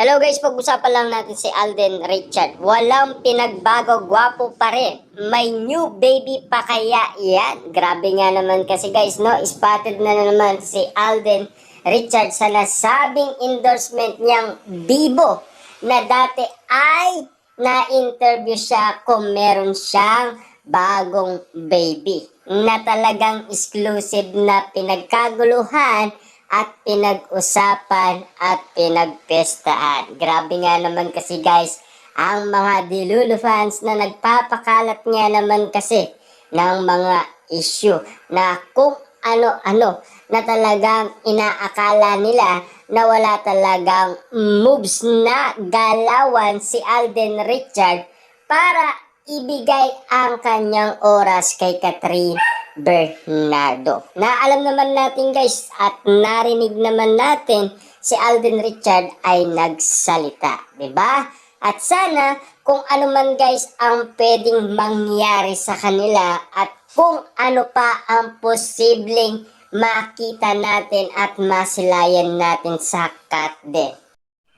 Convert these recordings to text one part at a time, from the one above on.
Hello guys, pag-usapan lang natin si Alden Richard. Walang pinagbago, gwapo pa rin. May new baby pa kaya yan? Grabe nga naman kasi guys, no? Spotted na naman si Alden Richard sa nasabing endorsement niyang Bibo na dati ay na-interview siya kung meron siyang bagong baby na talagang exclusive na pinagkaguluhan at pinag-usapan at pinagpestahan. Grabe nga naman kasi guys, ang mga Delulu fans na nagpapakalat nga naman kasi ng mga issue na kung ano-ano na talagang inaakala nila na wala talagang moves na galawan si Alden Richard para ibigay ang kanyang oras kay Catherine Bernardo. Na alam naman natin guys at narinig naman natin si Alden Richard ay nagsalita, 'di ba? At sana kung ano man guys ang pwedeng mangyari sa kanila at kung ano pa ang posibleng makita natin at masilayan natin sa Katden.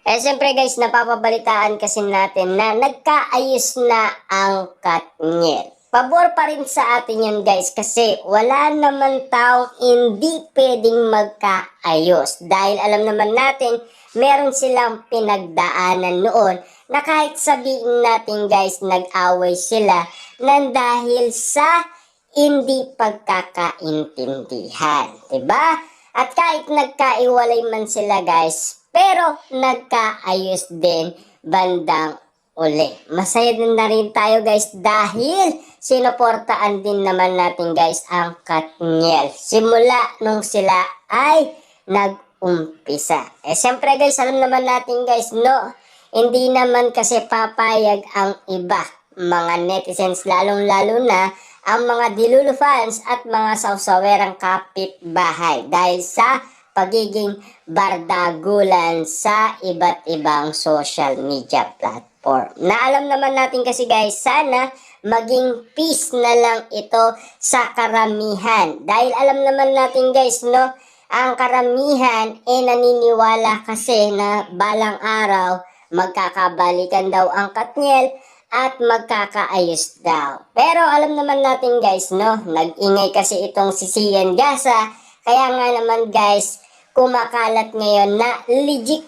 Siyempre guys, napapabalitaan kasi natin na nagkaayos na ang Katniel. Pabor pa rin sa atin yan guys kasi wala naman taong hindi pwedeng magkaayos. Dahil alam naman natin, meron silang pinagdaanan noon na kahit sabihin natin guys, nag-away sila nang dahil sa hindi pagkakaintindihan. Diba? At kahit nagkaiwalay man sila guys, pero nagkaayos din bandang uli. Masaya din na rin tayo guys dahil sinuportaan din naman natin guys ang Katniel. Simula nung sila ay nag-umpisa. Siyempre guys, alam naman natin guys, no, hindi naman kasi papayag ang iba. Mga netizens lalong-lalo na ang mga Delulu fans at mga sawsawerang kapitbahay dahil sa pagiging bardagulan sa iba't ibang social media platform. Na alam naman natin kasi guys, sana maging peace na lang ito sa karamihan. Dahil alam naman natin guys, no, ang karamihan naniniwala kasi na balang araw magkakabalikan daw ang Katniel at magkakaayos daw. Pero alam naman natin guys, no, nag-ingay kasi itong si Sian Gasa. Kaya nga naman guys, kumakalat ngayon na legit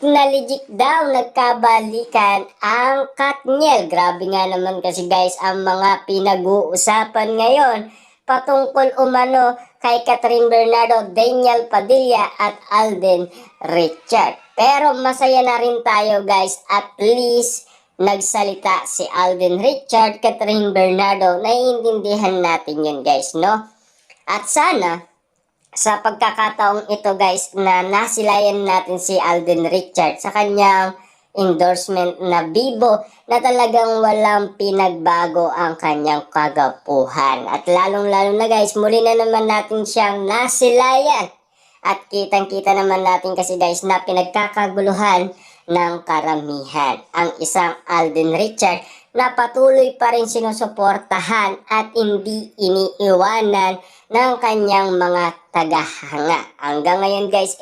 daw nagkabalikan ang Katniel. Grabe nga naman kasi guys ang mga pinag-uusapan ngayon patungkol umano kay Catherine Bernardo, Daniel Padilla at Alden Richard. Pero masaya na rin tayo guys, at least nagsalita si Alden Richard, Catherine Bernardo, naiintindihan natin yun guys, no? At sana sa pagkakataong ito guys na nasilayan natin si Alden Richard sa kanyang endorsement na Bibo na talagang walang pinagbago ang kanyang kagapuhan. At lalong-lalo na guys, muli na naman natin siyang nasilayan. At kitang-kita naman natin kasi guys na pinagkakaguluhan ng karamihan ang isang Alden Richard na patuloy pa rin sinusuportahan at hindi iniiwanan ng kanyang mga tagahanga. Hanggang ngayon guys,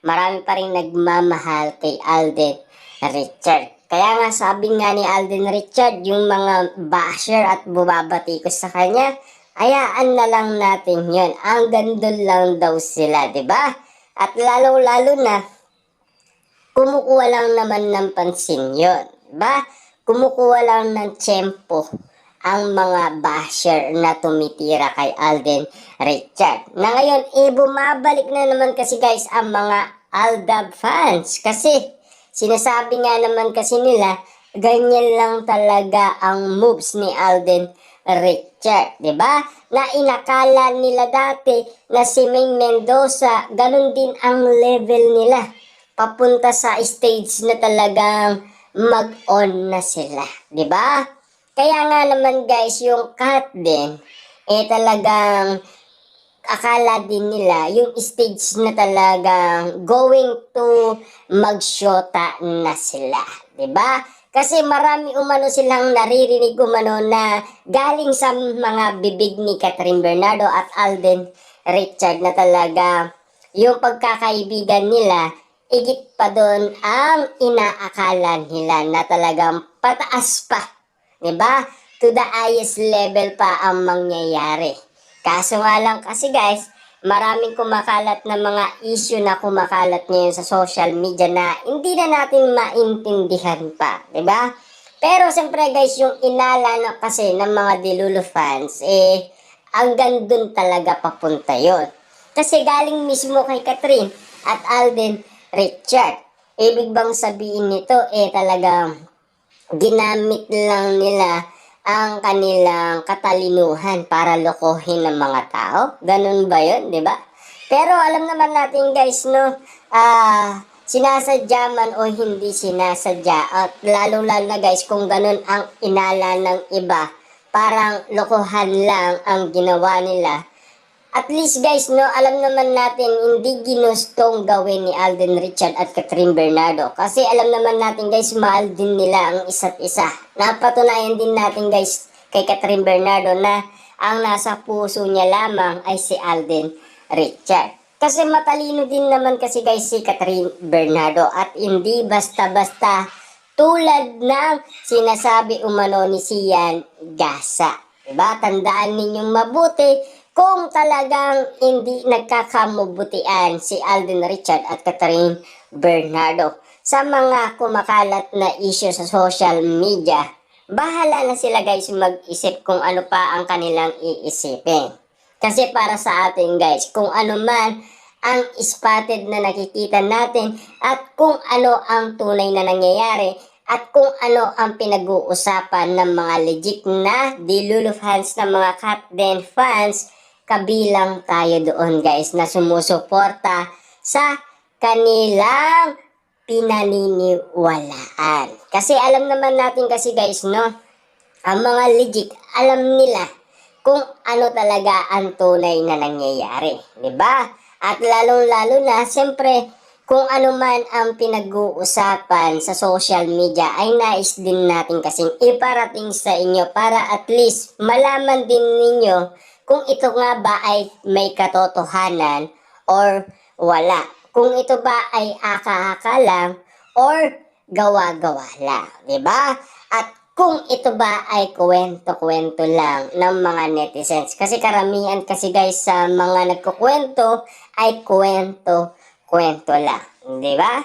marami pa rin nagmamahal kay Alden Richard. Kaya nga sabi nga ni Alden Richard, yung mga basher at bumabatikos sa kanya, hayaan na lang natin yun. Ang gandun lang daw sila, diba? At lalo-lalo na, kumukuha lang naman ng pansin yun. Diba? Kumukuha lang ng tiyempo ang mga basher na tumitira kay Alden Richard. Na ngayon, bumabalik na naman kasi guys ang mga Aldab fans. Kasi sinasabi nga naman kasi nila, ganyan lang talaga ang moves ni Alden Richard. Diba? Na inakala nila dati na si Maine Mendoza, ganun din ang level nila. Papunta sa stage na talagang mag-on na sila. Diba? Kaya nga naman guys, yung Katden, talagang akala din nila yung stage na talagang going to magsyota na sila. Diba? Kasi marami umano silang naririnig umano na galing sa mga bibig ni Catherine Bernardo at Alden Richard na talaga yung pagkakaibigan nila igit pa doon ang inaakala nila na talagang pataas pa. 'Di ba? To the highest level pa ang mangyayari. Kaso nga lang kasi guys, maraming kumakalat na mga issue na kumakalat ngayon sa social media na hindi na natin maintindihan pa, 'di ba? Pero siyempre guys, yung inala na kasi ng mga Dilulo fans, hanggang dun talaga papunta yon. Kasi galing mismo kay Catherine at Alden Richard. Ibig bang sabihin nito, talagang ginamit lang nila ang kanilang katalinuhan para lokohin ng mga tao? Ganun ba yun, di ba? Pero alam naman natin guys, no, sinasadya man o hindi sinasadya, at lalo-lalo na guys kung ganun ang inala ng iba, parang lokohan lang ang ginawa nila. At least guys, no, alam naman natin hindi ginustong gawin ni Alden Richard at Catherine Bernardo. Kasi alam naman natin guys, mahal din nila ang isa't isa. Napatunayan din natin guys kay Catherine Bernardo na ang nasa puso niya lamang ay si Alden Richard. Kasi matalino din naman kasi guys si Catherine Bernardo at hindi basta-basta tulad ng sinasabi umano ni Sian Gasa. Diba? Tandaan ninyong mabuti kung talagang hindi nagkakamabutian si Alden Richard at Catherine Bernardo sa mga kumakalat na issue sa social media. Bahala na sila guys mag-isip kung ano pa ang kanilang iisipin. Kasi para sa atin guys, kung ano man ang spotted na nakikita natin at kung ano ang tunay na nangyayari at kung ano ang pinag-uusapan ng mga legit na Dilulo fans, ng mga Catden fans, kabilang tayo doon guys na sumusuporta sa kanilang pinaniniwalaan. Kasi alam naman natin kasi guys, no, ang mga legit, alam nila kung ano talaga ang tunay na nangyayari, di ba? At lalong-lalo na, siyempre, kung ano man ang pinag-uusapan sa social media ay nais din natin kasing iparating sa inyo para at least malaman din ninyo kung ito nga ba ay may katotohanan or wala. Kung ito ba ay aka-aka lang or gawa-gawa lang, di ba? At kung ito ba ay kwento-kwento lang ng mga netizens. Kasi karamihan kasi guys sa mga nagkukwento ay kwento-kwento lang, di ba?